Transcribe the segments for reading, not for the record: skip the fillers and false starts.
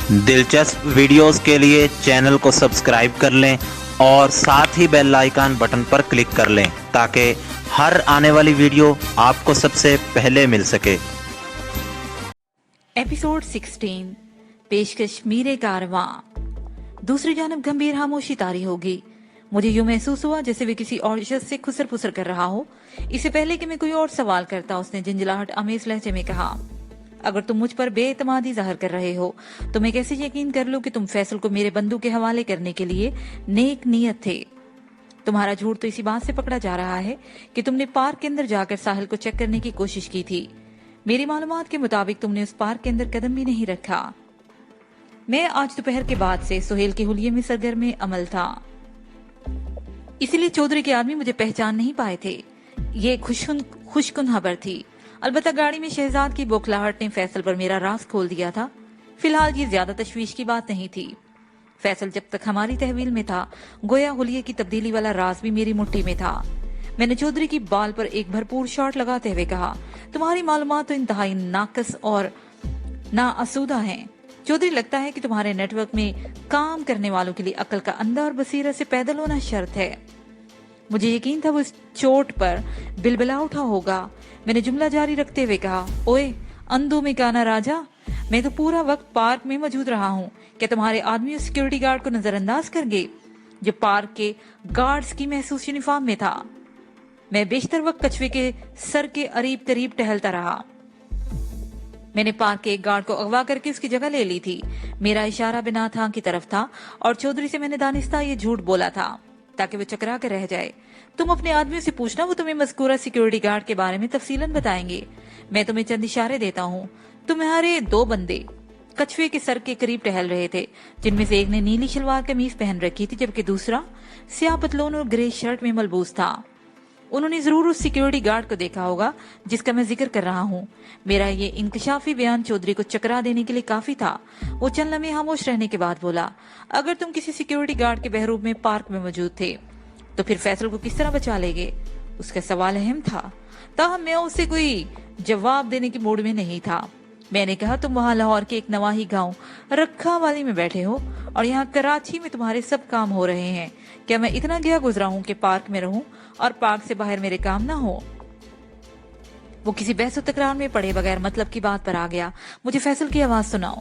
دلچسپ ویڈیوز کے لیے چینل کو سبسکرائب کر لیں اور ساتھ ہی بیل آئیکن بٹن پر کلک کر لیں تاکہ ہر آنے والی ویڈیو آپ کو سب سے پہلے مل سکے۔ ایپیسوڈ 16 پیشکش میرے کارواں۔ دوسری جانب گمبھیر خاموشی طاری ہوگی۔ مجھے یوں محسوس ہوا جیسے وہ کسی اور شخص سے خسر پسر کر رہا ہو۔ اس سے پہلے کہ میں کوئی اور سوال کرتا اس نے جھنجھلاہٹ آمیز لہجے میں کہا، اگر تم مجھ پر بے اعتمادی ظاہر کر رہے ہو تو میں کیسے یقین کر لوں کہ تم فیصل کو میرے بندوں کے حوالے کرنے کے لیے نیک نیت تھے؟ تمہارا جھوٹ تو اسی بات سے پکڑا جا رہا ہے کہ تم نے پارک کے اندر جا کر ساحل کو چیک کرنے کی کوشش کی تھی۔ میری معلومات کے مطابق تم نے اس پارک کے اندر قدم بھی نہیں رکھا۔ میں آج دوپہر کے بعد سے سہیل کے حلیے میں سرگرم عمل تھا، اسی لیے چودھری کے آدمی مجھے پہچان نہیں پائے تھے۔ یہ خوشکن خبر تھی۔ البتہ گاڑی میں شہزاد کی بوکھلاہٹ نے فیصل پر میرا راز کھول دیا تھا۔ فی الحال یہ زیادہ تشویش کی بات نہیں تھی۔ فیصل جب تک ہماری تحویل میں تھا گویا حلیے کی تبدیلی والا راز بھی میری مٹھی میں تھا۔ میں نے چودھری کی بال پر ایک بھرپور شاٹ لگاتے ہوئے کہا، تمہاری معلومات تو انتہائی ناقص اور ناآسودہ ہیں چودھری۔ لگتا ہے کہ تمہارے نیٹ ورک میں کام کرنے والوں کے لیے عقل کا اندھا اور بصیرت سے پیدل ہونا شرط ہے۔ مجھے یقین تھا وہ اس چوٹ پر بلبلا اٹھا ہوگا۔ میں نے جملہ جاری رکھتے ہوئے کہا، اوئے اندھوں میں کانا راجا، میں تو پورا وقت پارک میں موجود رہا ہوں۔ کیا تمہارے آدمی اس سیکیورٹی گارڈ کو نظر انداز کر گئے جو پارک کے گارڈز کی محسوس یونیفارم میں تھا؟ میں بیشتر وقت کچھوے کے سر کے قریب ٹہلتا رہا۔ میں نے پارک کے ایک گارڈ کو اغوا کر کے اس کی جگہ لے لی تھی۔ میرا اشارہ بنا تھا کی طرف تھا اور چودھری سے میں نے دانستہ یہ جھوٹ بولا تھا تاکہ وہ چکرا کر رہ جائے۔ تم اپنے آدمیوں سے پوچھنا، وہ تمہیں مذکورہ سیکیورٹی گارڈ کے بارے میں تفصیلاً بتائیں گے۔ میں تمہیں چند اشارے دیتا ہوں۔ تمہارے دو بندے کچھوے کے سر کے قریب ٹہل رہے تھے، جن میں سے ایک نے نیلی شلوار قمیض پہن رکھی تھی جبکہ دوسرا سیاہ پتلون اور گرے شرٹ میں ملبوس تھا۔ انہوں نے ضرور اس سیکیورٹی گارڈ کو دیکھا ہوگا جس کا میں ذکر کر رہا ہوں۔ میرا یہ انکشافی بیان چودھری کو چکرا دینے کے لیے کافی تھا۔ وہ چند لمحے خاموش رہنے کے بعد بولا، اگر تم کسی سیکیورٹی گارڈ کے بحروب میں پارک میں موجود تھے تو پھر فیصل کو کس طرح بچا لے گے؟ اس کا سوال اہم تھا، تاہم میں اسے کوئی جواب دینے کے موڈ میں نہیں تھا۔ میں نے کہا، تم وہاں لاہور کے ایک نواحی گاؤں رکھا والی میں بیٹھے ہو اور یہاں کراچی میں تمہارے سب کام ہو رہے ہیں۔ کیا میں اتنا گیا گزرا ہوں کہ پارک میں رہوں اور پارک سے باہر میرے کام نہ ہو؟ وہ کسی بحث و تکرار میں پڑے بغیر مطلب کی بات پر آ گیا۔ مجھے فیصل کی آواز سناؤ،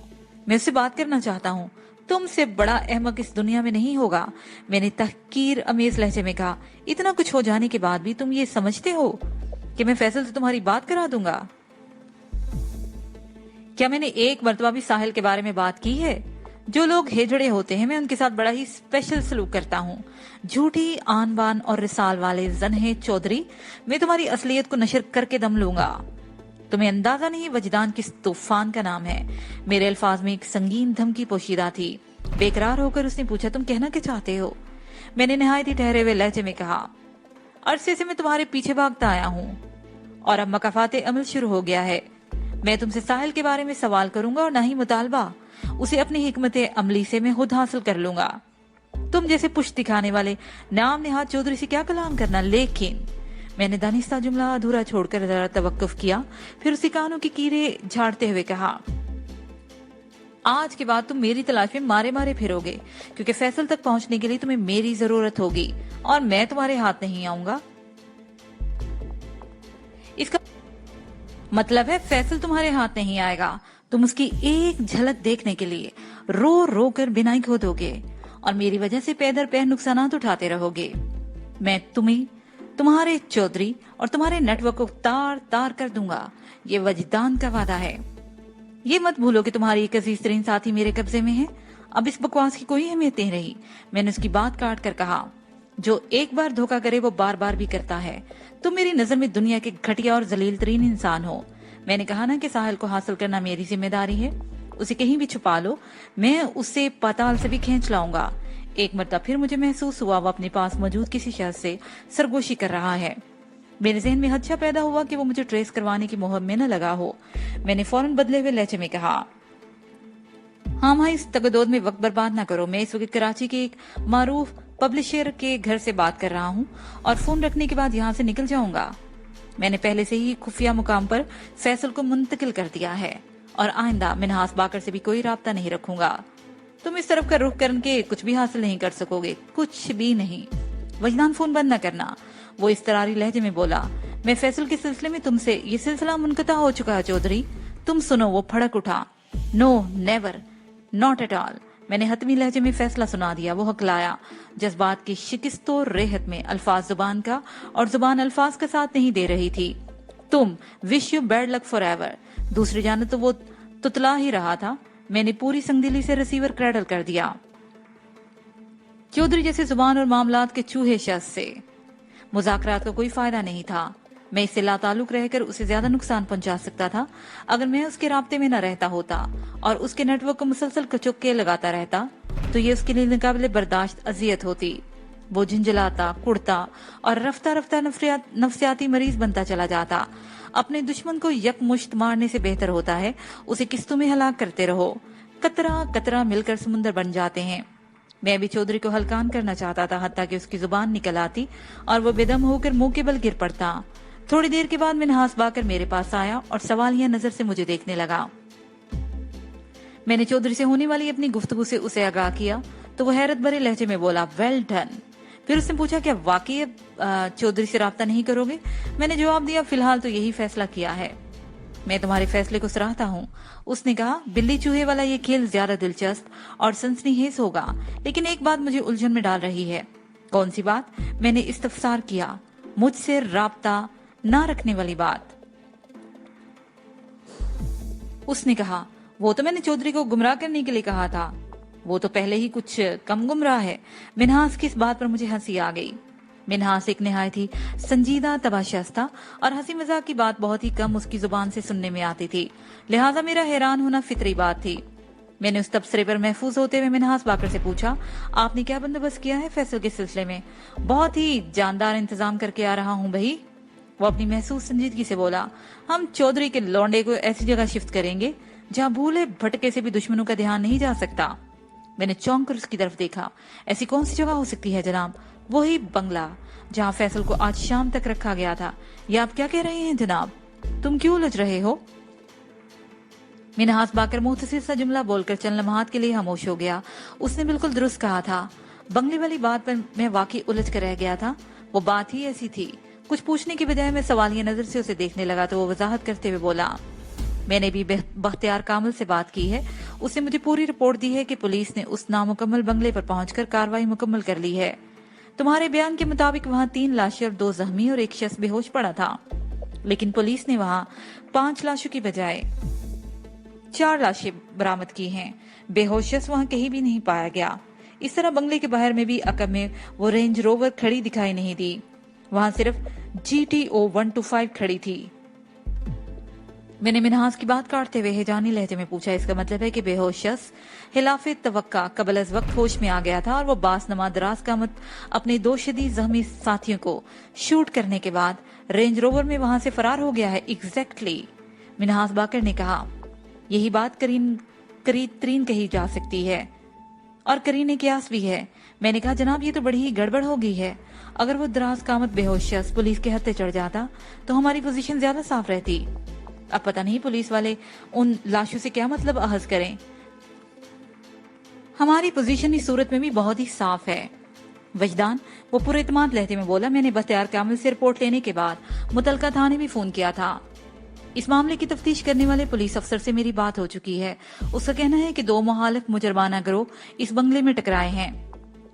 میں اس سے بات کرنا چاہتا ہوں۔ تم سے بڑا احمق اس دنیا میں نہیں ہوگا، میں نے تحقیر امیز لہجے میں کہا۔ اتنا کچھ ہو جانے کے بعد بھی تم یہ سمجھتے ہو کہ میں فیصل سے تمہاری بات کرا دوں گا؟ کیا میں نے ایک مرتبہ بھی ساحل کے بارے میں بات کی ہے؟ جو لوگ ہجڑے ہوتے ہیں میں ان کے ساتھ بڑا ہی اسپیشل سلوک کرتا ہوں۔ جھوٹی آن بان اور رسال والے زنہے چودھری، میں تمہاری اصلیت کو نشر کر کے دم لوں گا۔ تمہیں اندازہ نہیں وجدان کس طوفان کا نام ہے۔ میرے الفاظ میں ایک سنگین دھمکی پوشیدہ تھی۔ بے قرار ہو کر اس نے پوچھا، تم کہنا کیا چاہتے ہو؟ میں نے نہایت ہی ٹھہرے ہوئے لہجے میں کہا، عرصے سے میں تمہارے پیچھے بھاگتا آیا ہوں اور اب مکافات عمل شروع ہو گیا ہے۔ میں تم سے ساحل کے بارے میں سوال کروں گا اور نہ ہی مطالبہ، اسے اپنی حکمت عملی سے میں خود حاصل کر لوں گا۔ تم جیسے پشت دکھانے والے نام نہاد چودھری سے کیا کلام کرنا۔ لیکن میں نے دانستہ جملہ ادھورا چھوڑ کر ذرا توقف کیا، پھر اسی کانوں کی کیرے جھاڑتے ہوئے کہا، آج کے بعد تم میری تلاش میں مارے پھرو گے، کیونکہ فیصل تک پہنچنے کے لیے تمہیں میری ضرورت ہوگی اور میں تمہارے ہاتھ نہیں آؤں گا۔ اس کا مطلب ہے فیصل تمہارے ہاتھ نہیں آئے گا۔ تم اس کی ایک جھلک دیکھنے کے لیے رو رو کر بینائی کھو دو گے اور میری وجہ سے پے در پے نقصانات اٹھاتے رہو گے۔ میں تمہیں، تمہارے چودھری اور تمہارے نیٹ ورک کو تار تار کر دوں گا۔ یہ وجدان کا وعدہ ہے۔ یہ مت بھولو کہ تمہاری ایک عزیز ترین ساتھی میرے قبضے میں ہے۔ اب اس بکواس کی کوئی اہمیت نہیں رہی۔ میں نے اس کی بات کاٹ کر کہا، جو ایک بار دھوکہ کرے وہ بار بار بھی کرتا ہے۔ تم میری نظر میں دنیا کے گھٹیا اور ذلیل ترین انسان ہو۔ میں نے کہا نا کہ ساحل کو حاصل کرنا میری ذمہ داری ہے۔ اسے کہیں بھی چھپا لو، میں اسے پاتال سے بھی کھینچ لاؤں گا۔ ایک مرتبہ پھر مجھے محسوس ہوا وہ اپنے پاس موجود کسی شخص سے سرگوشی کر رہا ہے۔ میرے ذہن میں خدشہ پیدا ہوا کہ وہ مجھے ٹریس کروانے کی مہم میں نہ لگا ہو۔ میں نے فوراً بدلے ہوئے لہجے میں کہا، ہاں اس تگدود میں وقت برباد نہ کرو۔ میں اس وقت کراچی کے ایک معروف پبلشر کے گھر سے بات کر رہا ہوں اور فون رکھنے کے بعد یہاں سے نکل جاؤں گا۔ میں نے پہلے سے ہی خفیہ مقام پر فیصل کو منتقل کر دیا ہے और आइंदा मिन्हास बाकर से भी कोई राब्ता नहीं रखूंगा। तुम इस तरफ का रुख करके कुछ भी हासिल नहीं कर सकोगे, कुछ भी नहीं। वजदान फोन बंद न करना, वो इस तरारी लहजे में बोला। मैं फैसल के सिलसिले में तुमसे, ये सिलसिला मुनक़ता हो चुका है चौधरी, तुम सुनो। वो भड़क उठा। No never, not at all. मैंने हतमी लहजे में फैसला सुना दिया। वो हकलाया। जज्बात की शिकस्तो रेहत में अल्फाज जुबान का और जुबान अल्फाज का साथ नहीं दे रही थी। तुम wish you bad luck for ever. दूसरी जानिब तो वो तुतला ही रहा था। मैंने पूरी संगदिली से रिसीवर क्रैडल कर दिया। चौधरी जैसे जुबान और मामलात के चूहे शख्स से मुज़ाकरात का कोई फायदा नहीं था। मैं इससे लाताल्लुक रहकर उसे ज्यादा नुकसान पहुंचा सकता था अगर मैं उसके राब्ते में न रहता होता और उसके नेटवर्क को मुसलसल कचुक्के लगाता रहता, तो ये उसके लिए नाकाबिले बर्दाश्त अजियत होती। वो झुंझलाता, कुड़ता और रफ्ता रफ्ता नफ्सियाती मरीज बनता चला जाता। अपने दुश्मन को यकमुश्त मारने से बेहतर होता है उसे किस्तों में हलाक करते रहो। कतरा कतरा मिलकर समुंदर बन जाते हैं। मैं भी चौधरी को हलकान करना चाहता था, हत्ता कि उसकी जुबान निकल आती और वो बेदम होकर मुंह के बल गिर पड़ता। थोड़ी देर के बाद मिन्हास बाकर मेरे पास आया और सवालिया नजर से मुझे देखने लगा। मैंने चौधरी से होने वाली अपनी गुफ्तगू से उसे आगाह किया तो वो हैरत भरे लहजे में बोला, वेल डन। फिर उसने पूछा, क्या वाकई चौधरी से राब्ता नहीं करोगे? मैंने जवाब दिया, फिलहाल तो यही फैसला किया है। मैं तुम्हारे फैसले को सराहता हूँ। उसने कहा, बिल्ली चूहे वाला ये खेल ज्यादा दिलचस्प और सनसनीखेज होगा, लेकिन एक बात मुझे उलझन में डाल रही है। कौन सी बात? मैंने इस्तफसार किया। मुझसे राब्ता ना रखने वाली बात। उसने कहा, वो तो मैंने चौधरी को गुमराह करने के लिए कहा था। वो तो पहले ही कुछ कम गुमराह है। मिन्हास की इस बात पर मुझे हंसी आ गई। मिन्हास एक निहायत ही संजीदा तबाशस था और हंसी मजाक की बात बहुत ही कम उसकी जुबान से सुनने में आती थी, लिहाजा मेरा हैरान होना फितरी बात थी। मैंने उस तबसरे पर महफूज होते हुए मिन्हास बाकर से पूछा, आपने क्या बंदोबस्त किया है फैसल के सिलसिले में? बहुत ही जानदार इंतजाम करके आ रहा हूँ भाई। वो अपनी महसूस संजीदगी से बोला, हम चौधरी के लौंडे को ऐसी जगह शिफ्ट करेंगे जहाँ भूले भटके से भी दुश्मनों का ध्यान नहीं जा सकता। मैंने चौंक कर उसकी तरफ देखा। ऐसी कौन सी जगह हो सकती है जनाब? वही बंगला जहाँ फैसल को आज शाम तक रखा गया था। ये आप क्या कह रहे हैं जनाब? तुम क्यों उलझ रहे हो? मिन्हास बाकर मुख्तसर सा जुमला बोलकर चंद लम्हात के लिए खामोश हो गया। उसने बिल्कुल दुरुस्त कहा था। बंगले वाली बात पर मैं वाकई उलझ कर रह गया था। वो बात ही ऐसी थी। कुछ पूछने की बजाय मैं सवालिया नजर से उसे देखने लगा तो वो वजाहत करते हुए बोला, मैंने भी बख्तियार कामिल से बात की है। उसने मुझे पूरी रिपोर्ट दी है कि पुलिस ने उस नामुकम्मल बंगले पर पहुंचकर कार्रवाई मुकम्मल कर ली है। तुम्हारे बयान के मुताबिक वहाँ 3 लाशें और 2 जख्मी और एक शख्स बेहोश पड़ा था, लेकिन पुलिस ने वहाँ 5 लाशों की बजाय 4 लाशें बरामद की हैं। बेहोश शख्स वहाँ कहीं भी नहीं पाया गया। इस तरह बंगले के बाहर में भी अकब में वो रेंज रोवर खड़ी दिखाई नहीं दी। वहाँ सिर्फ GTO 125 खड़ी थी। मैंने मिन्हास की बात काटते हुए हैजानी लहजे में पूछा, इसका मतलब है कि बेहोश शख्स हिलाफे तवक्का कबल अज वक्त होश में आ गया था और वो बासनमा दराज कामत अपने 2 शदीद जख्मी साथियों को शूट करने के बाद रेंज रोवर में वहां से फरार हो गया है? एग्जैक्टली। मिन्हास बाकर ने कहा, यही बात करीब तरीन कही जा सकती है और करीने कियास भी है। मैंने कहा, जनाब ये तो बड़ी ही गड़बड़ हो गई है। अगर वो दराज कामत बेहोश शख्स पुलिस के हत्थे चढ़ जाता तो हमारी पोजीशन ज्यादा साफ रहती। अब पता नहीं पुलिस वाले उन लाशों से क्या मतलब अहज करें। हमारी पोजीशन इस सूरत में भी बहुत ही साफ है। वजदान, वो पूरे इत्मीनान लहजे में बोला, मैंने बख्तियार कामिल से रिपोर्ट लेने के बाद मुतलका थाने भी फोन किया था। इस मामले की तफ्तीश करने वाले पुलिस अफसर से मेरी बात हो चुकी है। उसका कहना है कि 2 मुखालिफ मुजरमाना गिरोह इस बंगले में टकराए हैं।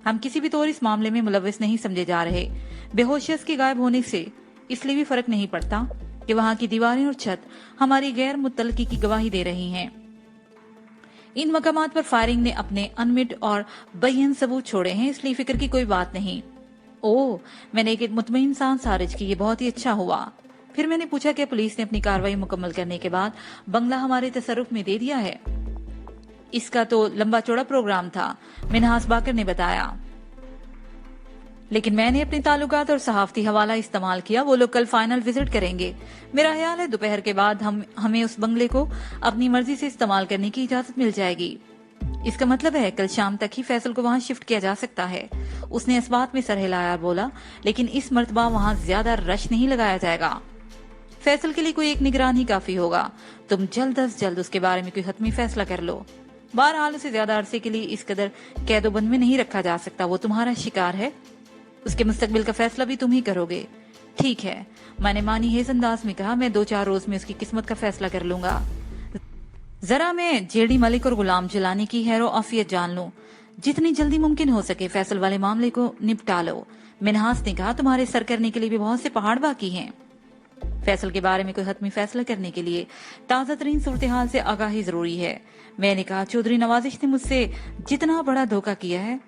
हम किसी भी तौर इस मामले में मुलव्विस नहीं समझे जा रहे। बेहोश शख्स के गायब होने से इसलिए भी फर्क नहीं पड़ता कि वहां की दीवारें और छत हमारी गैर मुतल्लकी की गवाही दे रही हैं। इन मकामात पर फायरिंग ने अपने अनमिट और बय्यन सबूत छोड़े हैं, इसलिए फिक्र की कोई बात नहीं। ओह, मैंने एक मुतमईन सांस खारिज की, ये बहुत ही अच्छा हुआ। फिर मैंने पूछा कि पुलिस ने अपनी कार्रवाई मुकम्मल करने के बाद बंगला हमारे तसर्रुफ में दे दिया है? इसका तो लंबा चौड़ा प्रोग्राम था, मिन्हास बाकर ने बताया, लेकिन मैंने अपने ताल्लुकात और सहाफती हवाला इस्तेमाल किया। वो लोग कल फाइनल विजिट करेंगे। मेरा ख्याल है दोपहर के बाद हमें उस बंगले को अपनी मर्जी से इस्तेमाल करने की इजाजत मिल जाएगी। इसका मतलब है कल शाम तक ही फैसल को वहां शिफ्ट किया जा सकता है। उसने इस बात में सर हिलाया, बोला, लेकिन इस मर्तबा वहां ज्यादा रश नहीं लगाया जाएगा। फैसल के लिए कोई एक निगरान ही काफी होगा। तुम जल्द अज जल्द उसके बारे में कोई हतमी फैसला कर लो। बहरहाल उसे ज्यादा अरसे के लिए इस कदर कैदोबंद में नहीं रखा जा सकता। वो तुम्हारा शिकार है, उसके मुस्तकबिल का फैसला भी तुम ही करोगे। ठीक है, मैंने मानी हेज अंदाज में कहा। मैं 2-4 रोज में उसकी किस्मत का फैसला कर लूंगा। जरा मैं जेडी मलिक और गुलाम जिलानी की हैरो आफियत जान लूं। जितनी जल्दी मुमकिन हो सके फैसल वाले मामले को निपटा लो। मिन्हास ने कहा, तुम्हारे सर करने के लिए भी बहुत से पहाड़ बाकी हैं। फैसल के बारे में कोई हतमी फैसला करने के लिए ताजा तरीन सूरत हाल से आगाही जरूरी है। मैंने कहा, चौधरी नवाजिश ने मुझसे जितना बड़ा धोखा किया है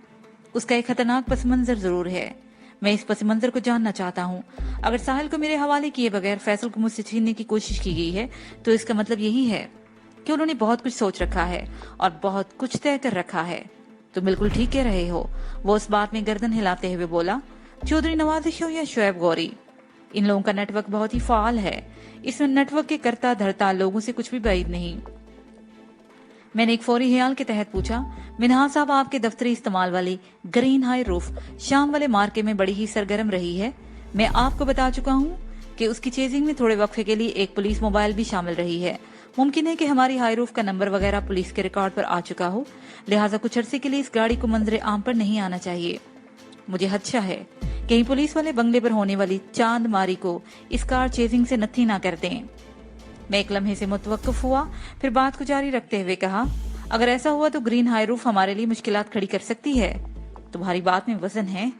उसका एक खतरनाक पस मंजर जरूर है। मैं इस पस मंजर को जानना चाहता हूँ। अगर साहिल को मेरे हवाले किए बगैर फैसल को मुझसे छीनने की कोशिश की गई है तो इसका मतलब यही है कि उन्होंने बहुत कुछ सोच रखा है और बहुत कुछ तय कर रखा है। तुम बिल्कुल ठीक कह रहे हो, वो उस बात में गर्दन हिलाते हुए बोला। चौधरी नवाजिश हो या शोएब गौरी, इन लोगों का नेटवर्क बहुत ही फाल है। इसमें नेटवर्क के करता धरता लोगों से कुछ भी बाइद नहीं। मैंने एक फौरी ख्याल के तहत पूछा, मिन्हाज साहब, आपके दफ्तरी इस्तेमाल वाली ग्रीन हाई रूफ शाम वाले मार्के में बड़ी ही सरगर्म रही है। मैं आपको बता चुका हूँ कि उसकी चेजिंग में थोड़े वक्फे के लिए एक पुलिस मोबाइल भी शामिल रही है। मुमकिन है कि हमारी हाई रूफ का नंबर वगैरह पुलिस के रिकॉर्ड पर आ चुका हो, लिहाजा कुछ अरसे के लिए इस गाड़ी को मंजरे आम पर नहीं आना चाहिए। मुझे खदशा है कहीं पुलिस वाले बंगले पर होने वाली चांद मारी को इस कार चेजिंग से नत्थी ना कर दें। मैं एक लम्हे से मुतवक्किफ हुआ, फिर बात को जारी रखते हुए कहा, अगर ऐसा हुआ तो ग्रीन हाई रूफ हमारे लिए मुश्किलात खड़ी कर सकती है। तुम्हारी बात में वजन है,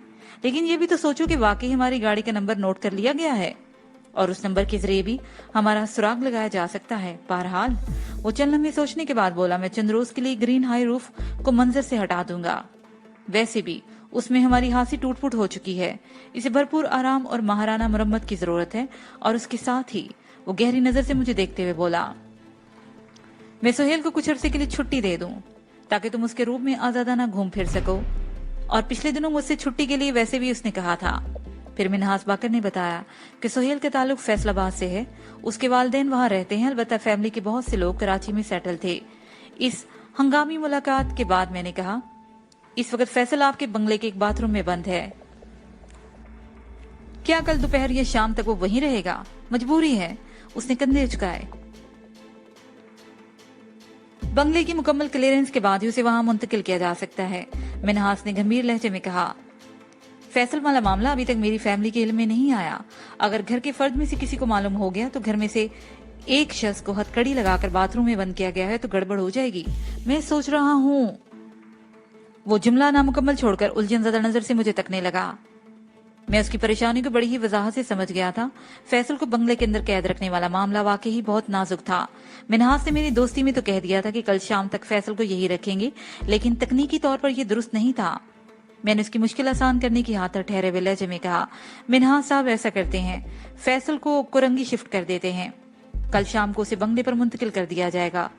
लेकिन ये भी तो सोचो कि वाकई हमारी गाड़ी का नंबर नोट कर लिया गया है और उस नंबर के जरिए भी हमारा सुराग लगाया जा सकता है। बहरहाल वो चंद लम्हे सोचने के बाद बोला, मैं चंद रोज के लिए ग्रीन हाई रूफ को मंजर से हटा दूंगा। वैसे भी उसमें हमारी हांसी टूट फूट हो चुकी है। इसे भरपूर आराम और महाराना मरम्मत की जरूरत है। और उसके साथ ही वो गहरी नजर से मुझे देखते हुए बोला, मैं सोहेल को कुछ अरसे के लिए छुट्टी दे दूं ताकि तुम उसके रूप में आजादाना घूम फिर सको। और पिछले दिनों मुझसे छुट्टी के लिए वैसे भी उसने कहा था। फिर मिन्हास बाकर ने बताया कि सोहेल का ताल्लुक फैसलाबाद से है। उसके वालिदैन वहां रहते हैं, अलबत्ता फैमिली के बहुत से लोग कराची में सेटल थे। इस हंगामी मुलाकात के बाद मैंने कहा, इस वक्त फैसल आपके बंगले के एक बाथरूम में बंद है। क्या कल दोपहर या शाम तक वो वहीं रहेगा? मजबूरी है। उसने कंधे उचकाए। बंगले की मुकम्मल क्लियरेंस के बाद ही उसे वहां मुंतकिल किया जा सकता है। मिन्हास ने गंभीर लहजे में कहा, फैसल वाला मामला अभी तक मेरी फैमिली के इल्म में नहीं आया। अगर घर के फर्द में से किसी को मालूम हो गया तो घर में से एक शख्स को हथकड़ी लगाकर बाथरूम में बंद किया गया है तो गड़बड़ हो जाएगी। मैं सोच रहा हूँ। वो जुमला नामुकम्मल छोड़कर उलझन ज़दा नजर से मुझे तकने लगा। मैं उसकी परेशानी को बड़ी ही वजाहत से समझ गया था। फैसल को बंगले के अंदर कैद रखने वाला मामला वाकई ही बहुत नाजुक था। मिन्हास ने मेरी दोस्ती में तो कह दिया था कि कल शाम तक फैसल को यही रखेंगे, लेकिन तकनीकी तौर पर यह दुरुस्त नहीं था। मैंने उसकी मुश्किल आसान करने की खातिर ठहरे हुए लहजे में कहा, मिन्हास साहब ऐसा करते हैं, फैसल को कुरंगी शिफ्ट कर देते हैं। कल शाम को उसे बंगले पर मुंतकिल कर दिया जाएगा।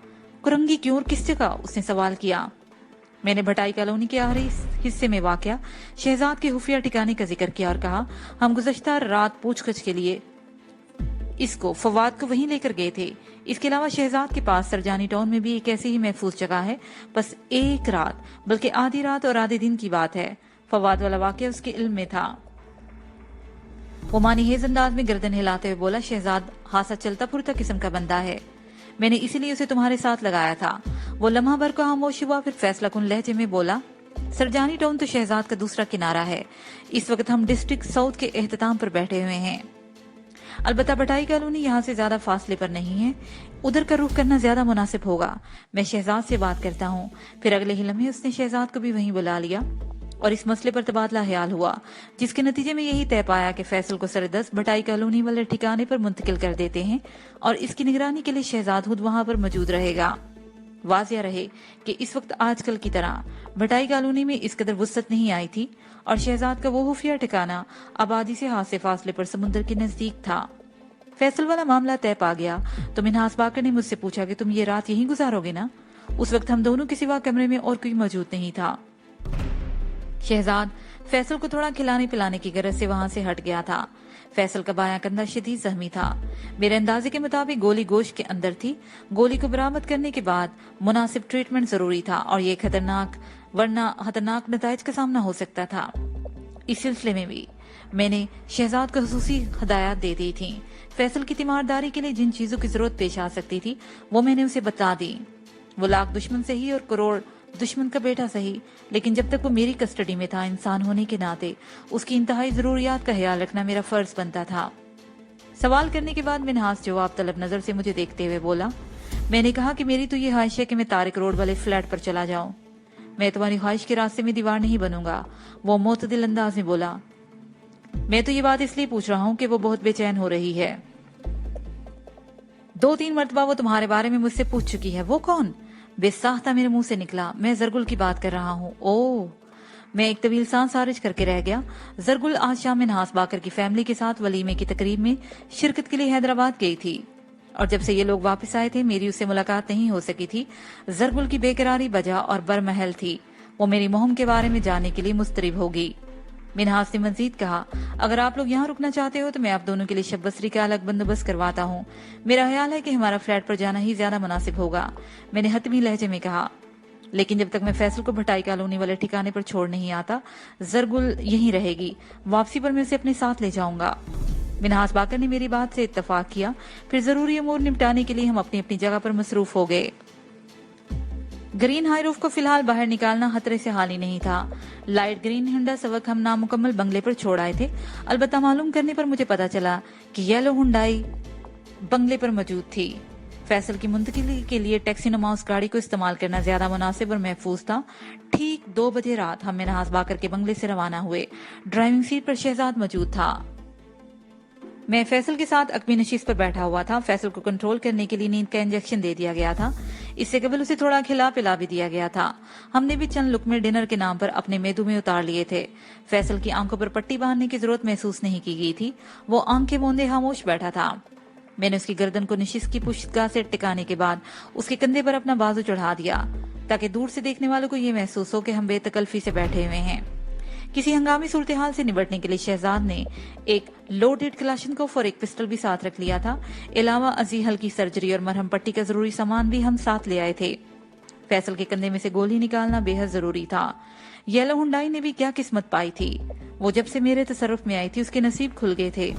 कुरंगी क्यों और किस जगह? उसने सवाल किया। मैंने भटाई कॉलोनी के आखिरी हिस्से में वाक़या शहजाद के खुफिया ठिकाने का जिक्र किया और कहा, हम गुज़श्ता रात पूछगछ के लिए इसको फवाद को वहीं लेकर गए थे। इसके अलावा शहजाद के पास सरजानी टाउन में भी एक ऐसी ही महफूज जगह है। बस एक रात, बल्कि आधी रात और आधे दिन की बात है, फवाद वाला वाक़या उसके इल्म में था। वो मानीहेज अंदाज में गर्दन हिलाते हुए बोला, शहजाद हासा चलता फुरता किस्म का बंदा है, मैंने इसीलिए उसे तुम्हारे साथ लगाया था। वो लम्हा भर को खामोश हुआ, फिर फैसला कुन लहजे में बोला, सरजानी टाउन तो शहजाद का दूसरा किनारा है। इस वक्त हम डिस्ट्रिक्ट साउथ के एहतमाम पर बैठे हुए हैं। अलबत्ता भटाई कॉलोनी यहाँ से ज्यादा फासले पर नहीं है, उधर का रुख करना ज्यादा मुनासिब होगा। मैं शहजाद से बात करता हूँ। फिर अगले ही लम्हे उसने शहजाद को भी वहीं बुला लिया और इस मसले पर तबादला ख्याल हुआ, जिसके नतीजे में यही तय पाया कि फैसल को सरदस्त भटाई कॉलोनी वाले ठिकाने पर मुंतकिल कर देते हैं और इसकी निगरानी के लिए शहजाद खुद वहां पर मौजूद रहेगा। वाजिया रहे कि इस वक्त आजकल की तरह भटाई कॉलोनी में इस कदर वुसअत नहीं आई थी और शहजाद का वो खुफिया ठिकाना आबादी से खासे फासले पर समुद्र के नजदीक था। फैसल वाला मामला तय पा गया तो मिन्हास बाकर ने मुझसे पूछा कि तुम ये रात यहीं गुजारोगे ना? उस वक्त हम दोनों के सिवा कमरे में और कोई मौजूद नहीं था। शहजाद फैसल को थोड़ा खिलाने पिलाने की गरज से वहां से हट गया था। फैसल का बायां कंधा शदीद जख्मी था। मेरे अंदाजे के मुताबिक गोली गोश्त के अंदर थी। गोली को बरामद करने के बाद मुनासिब ट्रीटमेंट जरूरी था और ये खतरनाक नतायज का सामना हो सकता था। इस सिलसिले में भी मैंने शहजाद को खसूसी हदायत दे दी थी। फैसल की तीमारदारी के लिए जिन चीजों की जरूरत पेश आ सकती थी वो मैंने उसे बता दी। वो लाख दुश्मन सही और करोड़ दुश्मन का बेटा सही, लेकिन जब तक वो मेरी कस्टडी में था, इंसान होने के नाते उसकी इंतहाई जरूरियात का ख्याल रखना मेरा फर्ज बनता था। सवाल करने के बाद मिन्हास जवाब तलब नजर से मुझे देखते हुए बोला, मैंने कहा कि मेरी तो ये ख्वाहिश है कि मैं तारिक रोड वाले फ्लैट पर चला जाऊं। मैं तुम्हारी ख्वाहिश के रास्ते में दीवार नहीं बनूंगा, वो मोतदिल अंदाज में बोला। मैं तो ये बात इसलिए पूछ रहा हूं कि वो बहुत बेचैन हो रही है। 2-3 मरतबा वो तुम्हारे बारे में मुझसे पूछ चुकी है। वो कौन? बेसाख्ता मेरे मुंह से निकला। मैं जरगुल की बात कर रहा हूँ। ओह, मैं एक तवील सांस खारिज करके रह गया। जरगुल आज शाम मिन्हास बाकर की फैमिली के साथ वलीमे की तकरीब में शिरकत के लिए हैदराबाद गई थी, और जब से ये लोग वापस आए थे मेरी उससे मुलाकात नहीं हो सकी थी। जरगुल की बेकरारी बजा और बरमहल थी। वो मेरी मुहिम के बारे में जानने के लिए मुस्तरिब होगी। मिन्हास ने मजीद कहा, अगर आप लोग यहाँ रुकना चाहते हो तो मैं आप दोनों के लिए शब बसरी का अलग बंदोबस्त करवाता हूँ। मेरा ख्याल है कि हमारा फ्लैट पर जाना ही ज्यादा मुनासिब होगा, मैंने हतमी लहजे में कहा। लेकिन जब तक मैं फैसल को भटाई कॉलोनी वाले ठिकाने पर छोड़ नहीं आता, जरगुल यहीं रहेगी। वापसी पर मैं उसे अपने साथ ले जाऊंगा। मिन्हास बाकर ने मेरी बात से इत्तफाक किया। फिर जरूरी अमूर निपटाने के लिए हम अपनी अपनी जगह पर मसरूफ हो गए। ग्रीन हाई रूफ को फिलहाल बाहर निकालना खतरे से हाली नहीं था। लाइट ग्रीन हुंडा सवक हम नामुकम्मल बंगले पर छोड़ आए थे। अलबत्ता मालूम करने पर मुझे पता चला कि येलो हुंडाई बंगले पर मौजूद थी। फैसल की मुंतकिली के लिए टैक्सी नुमा उस गाड़ी को इस्तेमाल करना ज्यादा मुनासिब और महफूज था। ठीक 2 बजे रात हम मिन्हास बाकर के बंगले से रवाना हुए। ड्राइविंग सीट पर शहजाद मौजूद था। मैं फैसल के साथ अकबी नशीस पर बैठा हुआ था। फैसल को कंट्रोल करने के लिए नींद का इंजेक्शन दे दिया गया था। इससे कबल उसे थोड़ा खिला पिला भी दिया गया था। हमने भी चंद लुकमे डिनर के नाम पर अपने मेदू में उतार लिए थे। फैसल की आंखों पर पट्टी बांधने की जरूरत महसूस नहीं की गई थी। वो आंखें मूंदे खामोश बैठा था। मैंने उसकी गर्दन को नशीस की पुश्तगाह से टिकाने के बाद उसके कंधे पर अपना बाजू चढ़ा दिया, ताकि दूर से देखने वालों को ये महसूस हो कि हम बेतकल्फी से बैठे हुए हैं। किसी हंगामी सूरत हाल से निपटने के लिए शहजाद ने एक लोडेड कलाशनकोफ और एक पिस्टल भी साथ रख लिया था। अलावा अजी हल्की सर्जरी और मरहम पट्टी का जरूरी सामान भी हम साथ ले आए थे। फैसल के कंधे में से गोली निकालना बेहद जरूरी था। येलो हुंडाई ने भी क्या किस्मत पाई थी। वो जब से मेरे तसर्रुफ में आई थी उसके नसीब खुल गए थे।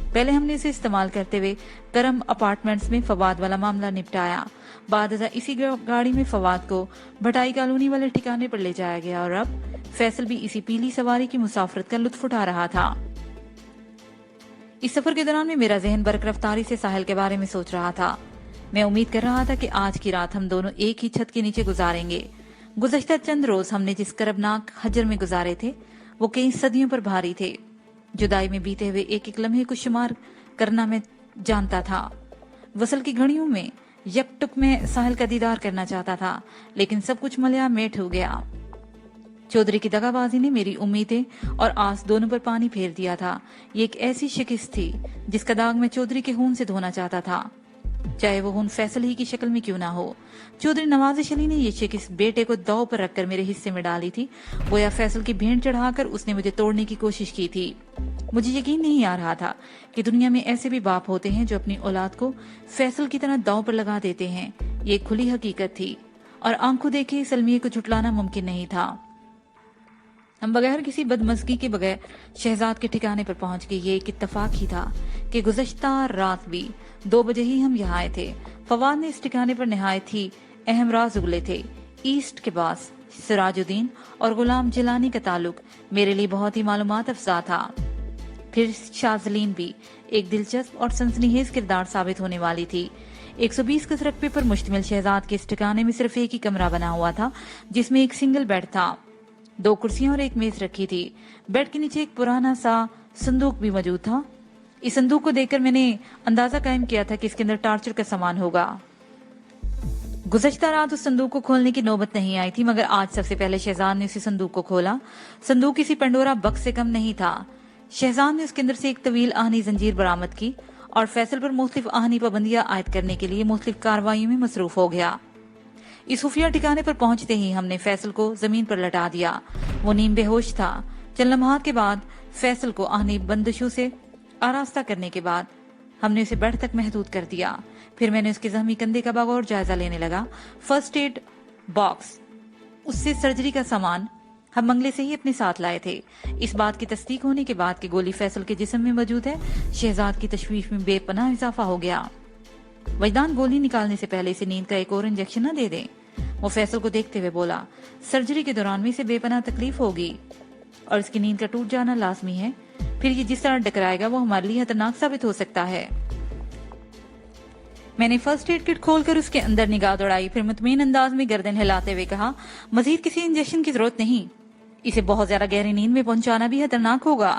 पहले हमने इसे इस्तेमाल करते हुए करम अपार्टमेंट्स में फवाद वाला मामला निपटाया। बाद इसी गाड़ी में फवाद को भटाई कॉलोनी वाले ठिकाने पर ले जाया गया, और अब फैसल भी इसी पीली सवारी की मुसाफरत का लुत्फ उठा रहा था। इस सफर के दौरान में मेरा जहन बरकरफ्तारी से साहिल के बारे में सोच रहा था। मैं उम्मीद कर रहा था कि आज की रात हम दोनों एक ही छत के नीचे गुजारेंगे। गुज़श्ता चंद रोज हमने जिस करबनाक हजर में गुजारे थे वो कई सदियों पर भारी थे। जुदाई में बीते हुए एक एक लम्हे को शुमार करना मैं जानता था। वसल की घड़ियों में यकटुक में साहिल का दीदार करना चाहता था, लेकिन सब कुछ मलिया मेट हो गया। चौधरी की दगाबाजी ने मेरी उम्मीदें और आस दोनों पर पानी फेर दिया था। ये एक ऐसी शिकस्त थी जिसका दाग मैं चौधरी के खून से धोना चाहता था, चाहे वो खून फैसल ही की शक्ल में क्यों ना हो। चौधरी नवाजिश अली ने ये शिकस्त बेटे को दाव पर रखकर मेरे हिस्से में डाली थी। गोया फैसल की भेंट चढ़ाकर उसने मुझे तोड़ने की कोशिश की थी। मुझे यकीन नहीं आ रहा था कि दुनिया में ऐसे भी बाप होते हैं जो अपनी औलाद को फैसल की तरह दाव पर लगा देते हैं। ये खुली हकीकत थी और आंखों देखे सलमिये को झुटलाना मुमकिन नहीं था। हम बगैर किसी बदमज़गी के बगैर शहजाद के ठिकाने पर पहुंच गए। ये एक इत्तफाक ही था कि गुज़श्ता रात भी 2 बजे ही हम यहाँ आए थे। फवाद ने इस ठिकाने पर निहायत ही अहम राज उगले थे। ईस्ट के पास सिराजुद्दीन और गुलाम जिलानी का ताल्लुक मेरे लिए बहुत ही मालूमात अफजा था। फिर शाज़लीन भी एक दिलचस्प और सनसनीखेज किरदार साबित होने वाली थी। 120 गज रकबे पर मुश्तमिल शहजाद के इस ठिकाने में सिर्फ एक ही कमरा बना हुआ था, जिसमें एक सिंगल बेड था। 2 कुर्सियां और एक मेज रखी थी। बेड के नीचे एक पुराना सा संदूक भी मौजूद था। इस संदूक को देखकर मैंने अंदाजा कायम किया था कि इसके अंदर टार्चर का सामान होगा। गुज़श्ता रात उस संदूक को खोलने की नौबत नहीं आई थी, मगर आज सबसे पहले शहजाद ने उसी संदूक को खोला। संदूक किसी पंडोरा बक्स से कम नहीं था। शहजाद ने उसके अंदर से एक तवील आहनी जंजीर बरामद की और फैसल पर मुख्तलिफ आहनी पाबंदियां आयद करने के लिए मुख्तलिफ कार्रवाइयों में मसरूफ हो गया। इस खुफिया ठिकाने पर पहुंचते ही हमने फैसल को जमीन पर लटा दिया। वो नीम बेहोश था। चंद लम्हात के बाद फैसल को आहनी बंदिशों से आरास्ता करने के बाद हमने उसे बेड तक महदूद कर दिया। फिर मैंने उसके जख्मी कंधे का बगौर जायजा लेने लगा। फर्स्ट एड बॉक्स, उससे सर्जरी का सामान, ہم منگلے سے ہی اپنے ساتھ لائے تھے۔ اس بات کی تصدیق ہونے کے بعد کہ گولی فیصل کے جسم میں موجود ہے، شہزاد کی تشویش میں بے پناہ اضافہ ہو گیا۔ وجدان گولی نکالنے سے پہلے اسے نیند کا ایک اور انجیکشن نہ دے دیں؟ وہ فیصل کو دیکھتے ہوئے بولا، سرجری کے دوران میں اسے بے پناہ تکلیف ہوگی اور اس کی نیند کا ٹوٹ جانا لازمی ہے، پھر یہ جس طرح ڈکرائے گا وہ ہمارے لیے خطرناک ثابت ہو سکتا ہے۔ میں نے فرسٹ ایڈ کٹ کھول کر اس کے اندر نگاہ دوڑائی، پھر مطمئن انداز میں گردن ہلاتے ہوئے کہا، مزید کسی انجیکشن کی ضرورت نہیں، اسے بہت زیادہ گہری نیند میں پہنچانا بھی خطرناک ہوگا،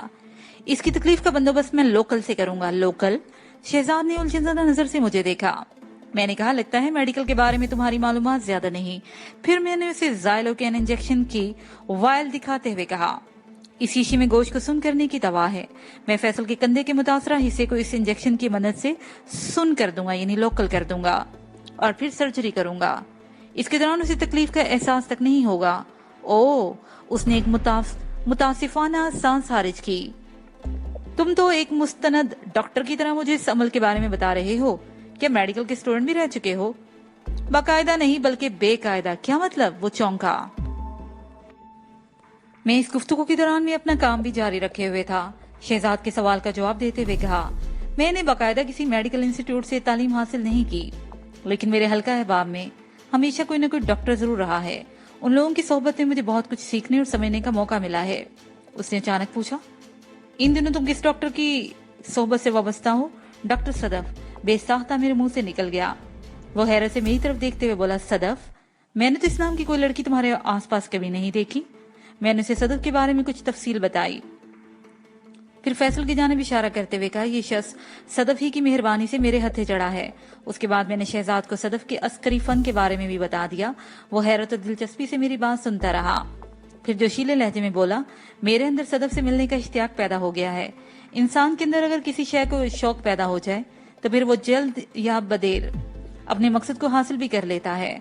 اس کی تکلیف کا بندوبست میں لوکل سے کروں گا۔ لوکل؟ شہزاد نے الجھن زدہ نظر سے مجھے دیکھا۔ میں نے کہا، لگتا ہے میڈیکل کے بارے میں تمہاری معلومات زیادہ نہیں۔ پھر میں نے اسے زائلوکین انجیکشن کی وائل دکھاتے ہوئے کہا، اس شیشے میں گوشت کو سن کرنے کی دوا ہے، میں فیصل کے کندھے کے متاثرہ حصے کو اس انجیکشن کی مدد سے سن کر دوں گا، یعنی لوکل کر دوں گا، اور پھر سرجری کروں گا۔ اس کے دوران اسے تکلیف کا احساس تک نہیں ہوگا۔ اوہ، اس نے ایک متاسفانہ سانس خارج کی۔ تم تو ایک مستند ڈاکٹر کی طرح مجھے اس عمل کے بارے میں بتا رہے ہو، کیا میڈیکل کے اسٹوڈنٹ بھی رہ چکے ہو؟ باقاعدہ نہیں بلکہ بے قاعدہ۔ کیا مطلب؟ وہ چونکا۔ میں اس گفتگو کے دوران میں اپنا کام بھی جاری رکھے ہوئے تھا۔ شہزاد کے سوال کا جواب دیتے ہوئے کہا، میں نے باقاعدہ کسی میڈیکل انسٹیٹیوٹ سے تعلیم حاصل نہیں کی، لیکن میرے حلقہ احباب میں ہمیشہ کوئی نہ کوئی ڈاکٹر ضرور رہا ہے۔ ان لوگوں کی صحبت میں مجھے بہت کچھ سیکھنے اور سمجھنے کا موقع ملا ہے۔ اس نے اچانک پوچھا، ان دنوں تم کس ڈاکٹر کی صحبت سے وابستہ ہو؟ ڈاکٹر صدف۔ بے ساختہ میرے منہ سے نکل گیا۔ وہ حیرت سے میری طرف دیکھتے ہوئے بولا، صدف؟ میں نے تو اس نام کی کوئی لڑکی تمہارے آس پاس کبھی نہیں دیکھی۔ میں نے اسے صدف کے بارے میں کچھ تفصیل بتائی، پھر فیصل کی جانب اشارہ کرتے ہوئے کہا، یہ شخص صدف ہی کی مہربانی سے میرے ہتھے چڑھا ہے۔ اس کے بعد میں نے شہزاد کو صدف کے عسکری فن کے بارے میں بھی بتا دیا۔ وہ حیرت اور دلچسپی سے میری بات سنتا رہا، پھر جوشیلے لہجے میں بولا، میرے اندر صدف سے ملنے کا اشتیاق پیدا ہو گیا ہے۔ انسان کے اندر اگر کسی شے کو شوق پیدا ہو جائے تو پھر وہ جلد یا بدیر اپنے مقصد کو حاصل بھی کر لیتا ہے۔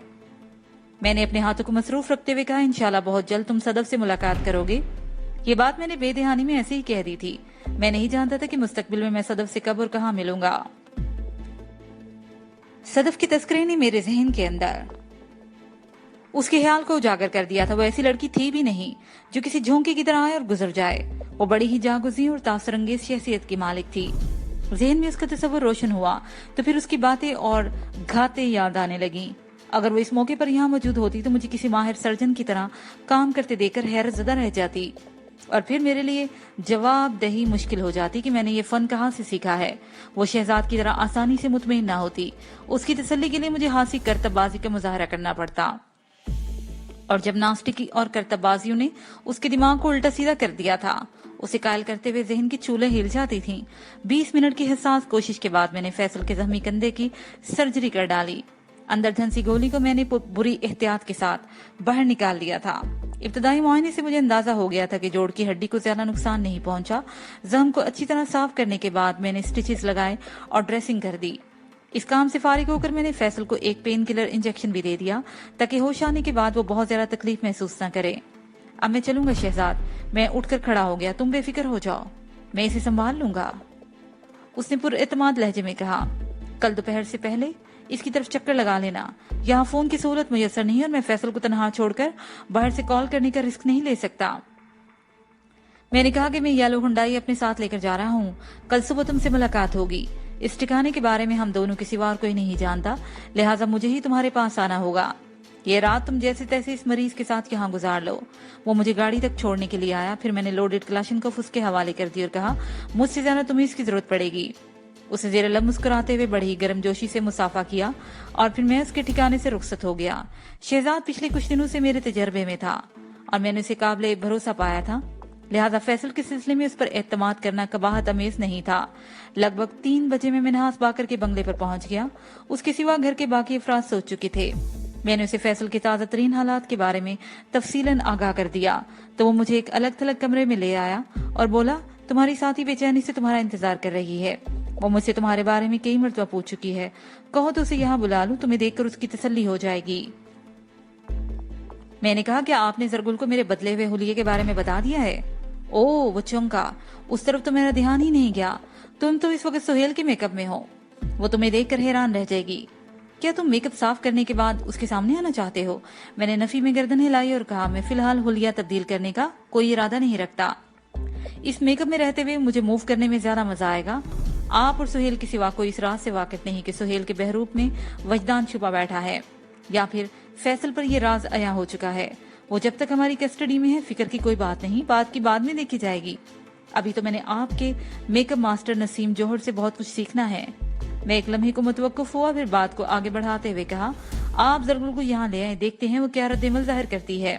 میں نے اپنے ہاتھوں کو مصروف رکھتے ہوئے کہا، انشاءاللہ بہت جلد تم صدف سے ملاقات کرو گے۔ یہ بات میں نے بے دہانی میں ایسے ہی کہہ دی تھی، میں نہیں جانتا تھا کہ مستقبل میں صدف سے کب اور کہاں ملوں گا۔ صدف کے تذکرے نے میرے ذہن کے اندر اس کے خیال کو اجاگر کر دیا تھا۔ وہ ایسی لڑکی تھی بھی نہیں جو کسی جھونکے کی طرح آئے اور گزر جائے۔ وہ بڑی ہی جاگزیں اور تاثر انگیز شخصیت کی مالک تھی۔ ذہن میں اس کا تصور روشن ہوا تو پھر اس کی باتیں اور گھاتیں یاد آنے لگیں۔ اگر وہ اس موقع پر یہاں موجود ہوتی تو مجھے کسی ماہر سرجن کی طرح کام کرتے دیکھ کر حیرت زدہ رہ جاتی، اور پھر میرے لیے جواب دہی مشکل ہو جاتی کہ میں نے یہ فن کہاں سے سیکھا ہے۔ وہ شہزاد کی طرح آسانی سے مطمئن نہ ہوتی، اس کی تسلی کے لیے مجھے ہانسی کرتب بازی کا مظاہرہ کرنا پڑتا، اور جب ناسٹکی اور کرتب بازیوں نے اس کے دماغ کو الٹا سیدھا کر دیا تھا، اسے قائل کرتے ہوئے ذہن کی چولیں ہل جاتی تھیں۔ 20 منٹ کی حساس کوشش کے بعد میں نے فیصل کے زخمی کندھے کی سرجری کر ڈالی۔ اندر دھنسی گولی کو میں نے بری احتیاط کے ساتھ باہر نکال لیا تھا۔ ابتدائی معائنے سے مجھے اندازہ ہو گیا تھا کہ جوڑ کی ہڈی کو زیادہ نقصان نہیں پہنچا۔ زخم کو اچھی طرح صاف کرنے کے بعد میں نے سٹیچز لگائے اور ڈریسنگ کر دی۔ اس کام سے فارغ ہو کر میں نے فیصل کو ایک پین کلر انجیکشن بھی دے دیا تاکہ ہوش آنے کے بعد وہ بہت زیادہ تکلیف محسوس نہ کرے۔ اب میں چلوں گا شہزاد۔ میں اٹھ کر کھڑا ہو گیا، تم بے فکر ہو جاؤ، میں اسے سنبھال لوں گا، اس نے پر اعتماد لہجے میں کہا۔ کل دوپہر سے پہلے اس کی طرف چکر لگا لینا، یہاں فون کی سہولت میسر نہیں اور میں فیصل کو تنہا چھوڑ کر باہر سے کال کرنے کا رسک نہیں لے سکتا۔ میں نے کہا کہ میں یلو ہنڈائی اپنے ساتھ لے کر جا رہا ہوں، کل صبح تم سے ملاقات ہوگی۔ اس ٹھکانے کے بارے میں ہم دونوں کے سوا اور کوئی نہیں جانتا، لہٰذا مجھے ہی تمہارے پاس آنا ہوگا۔ یہ رات تم جیسے تیسے اس مریض کے ساتھ یہاں گزار لو۔ وہ مجھے گاڑی تک چھوڑنے کے لیے آیا، پھر میں نے لوڈڈ کلاشنکوف اس کے حوالے کر دی اور کہا، مجھ سے زیادہ تمہیں اس کی ضرورت پڑے گی۔ اس نے زیر لب مسکراتے ہوئے بڑی گرم جوشی سے مصافحہ کیا اور پھر میں اس کے ٹھکانے سے رخصت ہو گیا۔ شہزاد پچھلے کچھ دنوں سے میرے تجربے میں تھا اور میں نے اسے قابل بھروسہ پایا تھا، لہذا فیصل کے سلسلے میں اس پر اعتماد کرنا قباحت امیز نہیں تھا۔ لگ بھگ 3 بجے میں منہاس باقر کے بنگلے پر پہنچ گیا۔ اس کے سوا گھر کے باقی افراد سوچ چکے تھے۔ میں نے اسے فیصل کے تازہ ترین حالات کے بارے میں تفصیلاً آگاہ کر دیا تو وہ مجھے ایک الگ تھلگ کمرے میں لے آیا اور بولا، تمہاری ساتھی بے چینی سے تمہارا انتظار کر رہی ہے، وہ مجھ سے تمہارے بارے میں کئی مرتبہ پوچھ چکی ہے، کہو تو اسے یہاں بلا لوں، تمہیں دیکھ کر اس کی تسلی ہو جائے گی۔ میں نے کہا کہ آپ نے زرگل کو میرے بدلے ہوئے حلیے کے بارے میں بتا دیا ہے؟ اوہ، وہ چونکا، اس طرف تو میرا دھیان ہی نہیں گیا، تم تو اس وقت سہیل کے میک اپ میں ہو، وہ تمہیں دیکھ کر حیران رہ جائے گی۔ کیا تم میک اپ صاف کرنے کے بعد اس کے سامنے آنا چاہتے ہو؟ میں نے نفی میں گردن ہلائی اور کہا میں فی الحال حلیہ تبدیل کرنے کا کوئی ارادہ نہیں رکھتا. اس میک اپ میں رہتے ہوئے مجھے موو کرنے میں زیادہ مزہ آئے گا. آپ اور سہیل کے سوا کوئی اس راز سے واقف نہیں کہ سہیل کے بہروپ میں وجدان چھپا بیٹھا ہے یا پھر فیصل پر یہ راز عیاں ہو چکا ہے. وہ جب تک ہماری کسٹڈی میں ہے فکر کی کوئی بات نہیں، بات کی بعد میں دیکھی جائے گی. ابھی تو میں نے آپ کے میک اپ ماسٹر نسیم جوہر سے بہت کچھ سیکھنا ہے. میں ایک لمحے کو متوقف ہوا، پھر بات کو آگے بڑھاتے ہوئے کہا آپ زرگل کو یہاں لے آئیں، دیکھتے ہیں وہ کیا رد عمل ظاہر کرتی ہے.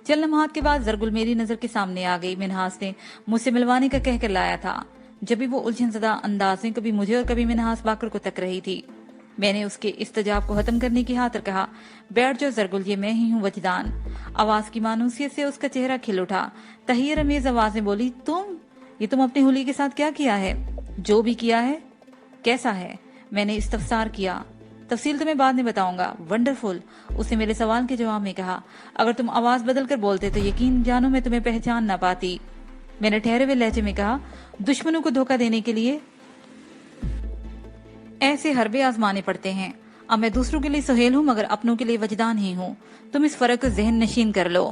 چند لمحات کے بعد زرگل میری نظر کے سامنے آ گئی. منہاس نے مجھ سے ملوانے کا کہہ کر لایا تھا. جب بھی وہ الجھن زدہ انداز میں کبھی مجھے اور کبھی منہاس باقر کو تک رہی تھی. میں نے اس کے استجاب کو ختم کرنے کی خاطر کہا بیٹھ جاؤ زرگل، یہ میں ہی ہوں وجدان. آواز کی مانوسیت سے اس کا چہرہ کھل اٹھا. تحیر امیز آواز میں بولی تم اپنی ہولی کے ساتھ کیا کیا ہے؟ جو بھی کیا ہے. کیسا ہے؟ میں نے استفسار کیا. تفصیل تمہیں بعد میں بتاؤں گا. ونڈرفل، اس نے میرے سوال کے جواب میں کہا. اگر تم آواز بدل کر بولتے تو یقین جانو میں تمہیں پہچان نہ پاتی. میں نے ٹھہرے ہوئے لہجے میں کہا دشمنوں کو دھوکہ دینے کے لیے ایسے حربے آزمانے پڑتے ہیں. اب میں دوسروں کے لیے سہیل ہوں مگر اپنوں کے لیے وجدان ہی ہوں. تم اس فرق کو ذہن نشین کر لو.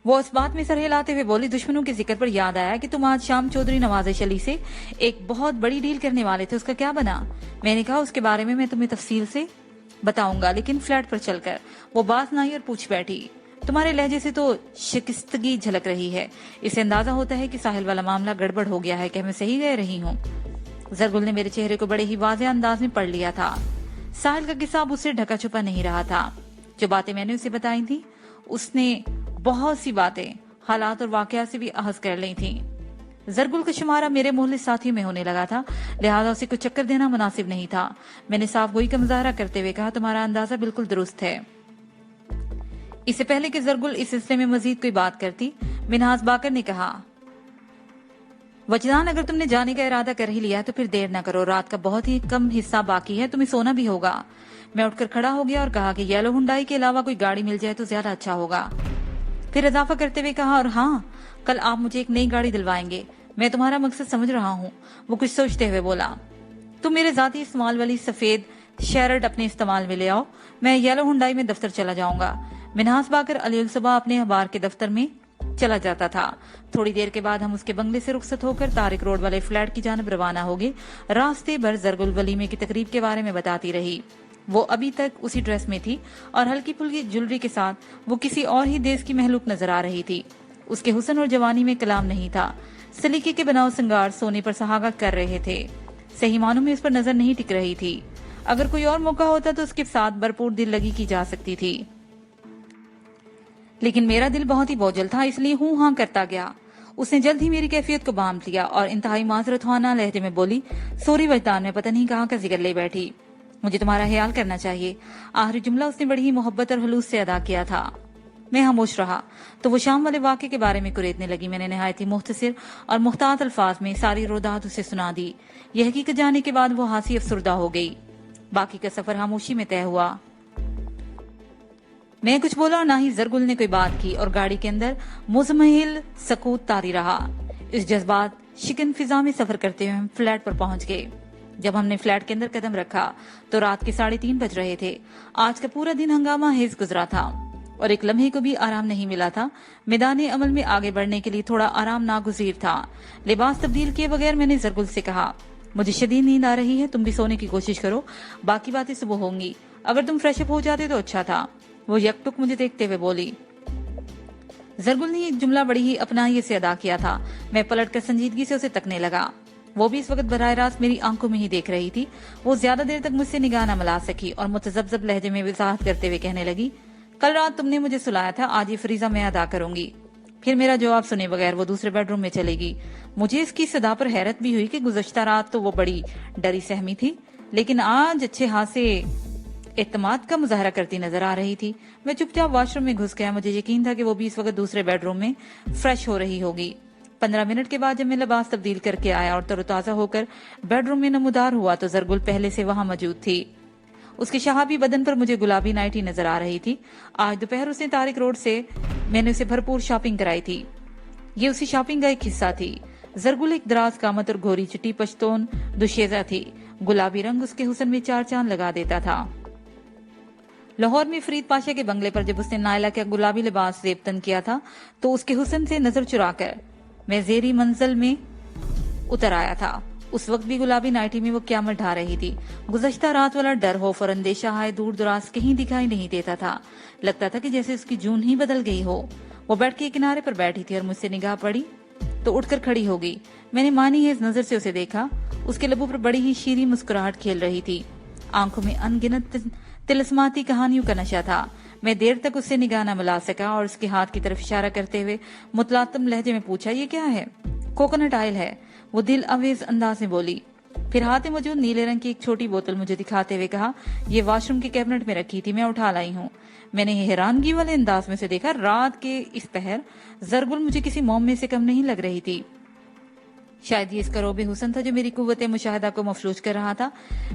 وہ اس بات میں سر ہلاتے ہوئے بولی دشمنوں کے ذکر پر یاد آیا کہ تم آج شام چودھری نواز علی سے ایک بہت بڑی ڈیل کرنے والے تھے، اس کا کیا بنا؟ میں نے کہا اس کے بارے میں تمہیں تفصیل سے بتاؤں گا لیکن فلیٹ پر چل کر. وہ باز نہ آئی اور پوچھ بیٹھی تمہارے لہجے سے تو شکستگی جھلک رہی ہے. اس سے اندازہ ہوتا ہے کہ ساحل والا معاملہ گڑبڑ ہو گیا ہے. کہ میں صحیح کہہ رہی ہوں؟ زرگل نے میرے چہرے کو بڑے ہی واضح انداز میں پڑھ لیا تھا. ساحل کا قصہ اب اسے ڈھکا چھپا نہیں رہا تھا. جو باتیں میں نے اسے بتائی تھی اس نے بہت سی باتیں حالات اور واقعات سے بھی احس کر لی تھی. زرگل کا شمارہ میرے مخلص ساتھی میں ہونے لگا تھا، لہذا اسے کچھ چکر دینا مناسب نہیں تھا. میں نے صاف گوئی کا مظاہرہ کرتے ہوئے کہا تمہارا اندازہ بالکل درست ہے. اس سے پہلے کہ زرگل اس سلسلے میں مزید کوئی بات کرتی منہاس باقر نے کہا وجدان اگر تم نے جانے کا ارادہ کر ہی لیا تو پھر دیر نہ کرو. رات کا بہت ہی کم حصہ باقی ہے، تمہیں سونا بھی ہوگا. میں اٹھ کر کھڑا ہو گیا اور کہا کہ یلو ہنڈائی کے علاوہ کوئی گاڑی مل جائے تو زیادہ اچھا ہوگا. پھر اضافہ کرتے ہوئے کہا اور ہاں کل آپ مجھے ایک نئی گاڑی دلوائیں گے. میں تمہارا مقصد سمجھ رہا ہوں. وہ کچھ سوچتے ہوئے بولا تم میرے ذاتی استعمال والی سفید شیرٹ اپنے استعمال میں لے آؤ، میں یلو ہنڈائی میں دفتر چلا جاؤں گا. منہاس باقر علی الصبح اپنے اخبار کے دفتر میں چلا جاتا تھا. تھوڑی دیر کے بعد ہم اس کے بنگلے سے رخصت ہو کر طارق روڈ والے فلیٹ کی جانب روانہ ہو گئے. راستے بھر زرگل ولیمے کی تقریب کے بارے میں بتاتی رہی. وہ ابھی تک اسی ڈریس میں تھی اور ہلکی پھلکی جولری کے ساتھ وہ کسی اور ہی دیش کی مخلوق نظر آ رہی تھی. اس کے حسن اور جوانی میں کلام نہیں تھا. سلیقے کے بناؤ سنگار سونے پر سہاگا کر رہے تھے. صحیح معنوں میں اس پر نظر نہیں ٹک رہی تھی. اگر کوئی اور موقع ہوتا تو اس کے ساتھ بھرپور دل لگی کی جا سکتی تھی، لیکن میرا دل بہت ہی بوجھل تھا، اس لیے ہوں ہاں کرتا گیا. اس نے جلد ہی میری کیفیت کو بام لیا اور انتہائی معذرت خانہ لہجے میں بولی سوری وجدان، میں پتہ نہیں کہاں کا ذکر لے بیٹھی، مجھے تمہارا خیال کرنا چاہیے. آخری جملہ اس نے بڑی ہی محبت اور خلوص سے ادا کیا تھا. میں خاموش رہا تو وہ شام والے واقعے کے بارے میں کریدنے لگی. میں نے نہایت ہی مختصر اور محتاط الفاظ میں ساری رودات اسے سنا دی. یہ حقیقت جانے کے بعد وہ ہنسی افسردہ ہو گئی. باقی کا سفر خاموشی میں طے ہوا. میں کچھ بولا اور نہ ہی زرگل نے کوئی بات کی اور گاڑی کے اندر مزمحل سکوت طاری رہا. اس جذبات شکن فضا میں سفر کرتے ہوئے ہم فلیٹ پر پہنچ گئے. جب ہم نے فلیٹ کے اندر قدم رکھا تو رات کے 3:30 بج رہے تھے. آج کا پورا دن ہنگامہ خیز گزرا تھا اور ایک لمحے کو بھی آرام نہیں ملا تھا. میدان عمل میں آگے بڑھنے کے لیے تھوڑا آرام ناگزیر تھا. لباس تبدیل کیے بغیر میں نے زرگل سے کہا مجھے شدید نیند آ رہی ہے، تم بھی سونے کی کوشش کرو، باقی باتیں صبح ہوں گی. اگر تم فریش اپ ہو جاتے تو اچھا تھا. وہ یک ٹک مجھے دیکھتے ہوئے بولی. زرگل نے ایک جملہ بڑی ہی اپنائی سے ادا کیا تھا. میں پلٹ کر سنجیدگی سے اسے تکنے لگا. وہ بھی اس وقت براہ راست میری آنکھوں میں ہی دیکھ رہی تھی. وہ زیادہ دیر تک مجھ سے نگاہ نہ ملا سکی اور متذبذب لہجے میں وضاحت کرتے ہوئے کہنے لگی کل رات تم نے مجھے سلایا تھا، آج یہ فریضہ میں ادا کروں گی. پھر میرا جواب سنے بغیر وہ دوسرے بیڈ روم میں چلے گی. مجھے اس کی صدا پر حیرت بھی ہوئی کہ گزشتہ رات تو وہ بڑی ڈری سہمی تھی لیکن آج اچھے خاصے اعتماد کا مظاہرہ کرتی نظر آ رہی تھی. میں چپ چاپ واش روم میں گھس گیا. مجھے یقین تھا کہ وہ بھی اس وقت دوسرے بیڈ روم میں فریش ہو رہی ہوگی. 15 منٹ کے بعد جب میں لباس تبدیل کر کے آیا اور تر و تازہ ہو کر بیڈ روم میں نمودار ہوا تو زرگل پہلے سے وہاں موجود تھی. اس کے شہابی بدن پر مجھے گلابی نائٹی نظر آ رہی تھی. آج دوپہر اس نے طارق روڈ سے میں نے اسے بھرپور شاپنگ کرائی تھی. یہ اسی شاپنگ کا ایک حصہ تھی. زرگل ایک دراز قامت اور گھوری چٹی پشتون دوشیزہ تھی. गुलाबी रंग उसके हुस्न में चार चांद लगा देता था। लाहौर में फरीद पाशा के बंगले पर जब उसने नायला का गुलाबी लिबास ज़ेबतन किया था तो उसके हुस्न से नजर चुराकर मैं ज़ेरी मंजिल में उतर आया था। उस वक्त भी गुलाबी नाइटी में वो क़यामत ढा रही थी। गुज़श्ता रात वाला डर, खौफ और अंदेशा हाय दूर दराज कहीं दिखाई नहीं देता था। लगता था कि जैसे उसकी जून ही बदल गई हो। वो बेड के किनारे पर बैठी थी और मुझसे निगाह पड़ी तो उठकर खड़ी हो गई। मैंने मानी है इस नजर से उसे देखा। उसके लबों पर बड़ी ही शीरीं मुस्कुराहट खेल रही थी। आंखों में अनगिनत तिलस्माती कहानियों का नशा था। मैं देर तक उससे निगाह न मिला सका और उसके हाथ की तरफ इशारा करते हुए मुतलातम लहजे में पूछा, ये क्या है? कोकोनट ऑयल है, वो दिल अवेज अंदाज में बोली। फिर हाथ में मौजूद नीले रंग की एक छोटी बोतल मुझे दिखाते हुए कहा, ये वॉशरूम के कैबिनेट में रखी थी, मैं उठा लाई हूँ। मैंने हैरानगी वाले अंदाज में से देखा। रात के इस पहर जरगुल मुझे किसी मोम में से कम नहीं लग रही थी। शायद ये इसका रोबे हुस्न था जो मेरी कुव्वते मुशाहिदा को मफलूज कर रहा था।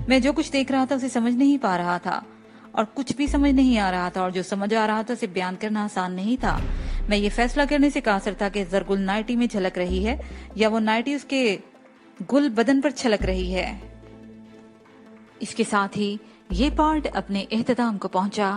मैं जो कुछ देख रहा था उसे समझ नहीं पा रहा था और कुछ भी समझ नहीं आ रहा था, और जो समझ आ रहा था उसे बयान करना आसान नहीं था। मैं ये फैसला करने से कासिर था कि जरगुल नाइटी में झलक रही है या वो नाइटी उसके गुल बदन पर छलक रही है। इसके साथ ही ये पार्ट अपने इख्तिताम को पहुंचा।